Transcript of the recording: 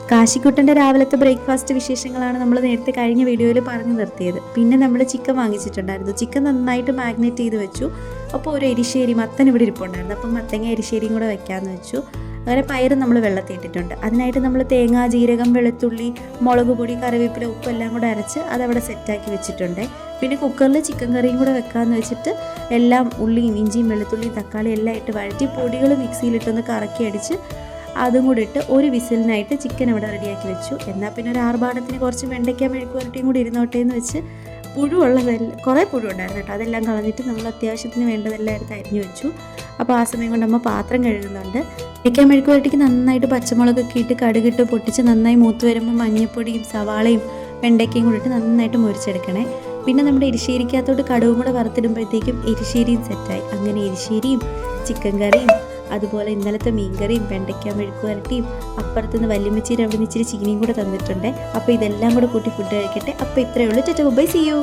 കാശിക്കുട്ടൻ്റെ രാവിലത്തെ ബ്രേക്ക്ഫാസ്റ്റ് വിശേഷങ്ങളാണ് നമ്മൾ നേരത്തെ കഴിഞ്ഞ വീഡിയോയിൽ പറഞ്ഞു നിർത്തിയത്. പിന്നെ നമ്മൾ ചിക്കൻ വാങ്ങിച്ചിട്ടുണ്ടായിരുന്നു. ചിക്കൻ നന്നായിട്ട് മാഗ്നേറ്റ് ചെയ്ത് വെച്ചു. അപ്പോൾ ഒരു എരിശ്ശേരി മത്തൻ ഇവിടെ ഇരിപ്പുണ്ടായിരുന്നു. അപ്പം മത്തങ്ങ എരിശ്ശേരിയും കൂടെ വെക്കാമെന്ന് വെച്ചു. അങ്ങനെ പയറും നമ്മൾ വെള്ളത്തിയിട്ടിട്ടുണ്ട്. അതിനായിട്ട് നമ്മൾ തേങ്ങ, ജീരകം, വെളുത്തുള്ളി, മുളക് പൊടി, കറിവേപ്പില, ഉപ്പ് എല്ലാം കൂടെ അരച്ച് അതവിടെ സെറ്റാക്കി വെച്ചിട്ടുണ്ട്. പിന്നെ കുക്കറിൽ ചിക്കൻ കറിയും കൂടെ വെക്കാമെന്ന് വെച്ചിട്ട് എല്ലാം ഉള്ളിയും ഇഞ്ചിയും വെളുത്തുള്ളിയും തക്കാളിയും എല്ലാം ഇട്ട് വഴറ്റി പൊടികൾ മിക്സിയിലിട്ടൊന്ന് കറക്കി അടിച്ച് അതും കൂടി ഇട്ട് ഒരു വിസിലിനായിട്ട് ചിക്കൻ അവിടെ റെഡിയാക്കി വെച്ചു. എന്നാൽ പിന്നെ ഒരു ആർഭാടത്തിന് കുറച്ച് വെണ്ടയ്ക്ക മെഴുക്ക് പുരട്ടിയും കൂടി ഇരുന്നോട്ടെ എന്ന് വെച്ച് പുഴുവുള്ളതെല്ലാം കുറേ പുഴു ഉണ്ടായിരുന്നു കേട്ടോ. അതെല്ലാം കളഞ്ഞിട്ട് നമ്മൾ അത്യാവശ്യത്തിന് വേണ്ടതെല്ലാം എടുത്ത് അരിഞ്ഞു വെച്ചു. അപ്പോൾ ആ സമയം കൊണ്ട് അമ്മ പാത്രം കഴുകുന്നുണ്ട്. വെക്കാൻ മെഴുക്ക് പുരട്ടിക്ക് നന്നായിട്ട് പച്ചമുളകൊക്കെ ഇട്ട് കടുകിട്ട് പൊട്ടിച്ച് നന്നായി മൂത്ത് വരുമ്പോൾ മഞ്ഞൾപ്പൊടിയും സവാളയും വെണ്ടയ്ക്കയും കൂടി ഇട്ട് നന്നായിട്ട് മുരിച്ചെടുക്കണേ. പിന്നെ നമ്മുടെ എരിശ്ശേരിക്കകത്തോട്ട് കടുവും കൂടെ വറുത്തിടുമ്പോഴത്തേക്കും എരിശ്ശേരിയും സെറ്റായി. അങ്ങനെ എരിശ്ശേരിയും ചിക്കൻ കറിയും അതുപോലെ ഇന്നലത്തെ മീൻകറിയും വെണ്ടയ്ക്ക മെഴുക്ക് പുരട്ടിയും അപ്പുറത്തുനിന്ന് വല്യമ്മച്ചീരെ അവിടെ നിന്ന് ഇച്ചിരി ചീനിയും കൂടെ തന്നിട്ടുണ്ട്. അപ്പോൾ ഇതെല്ലാം കൂടെ കൂട്ടി ഫുഡ് കഴിക്കട്ടെ. അപ്പോൾ ഇത്രയേ ഉള്ളൂ. Tata bye, see U.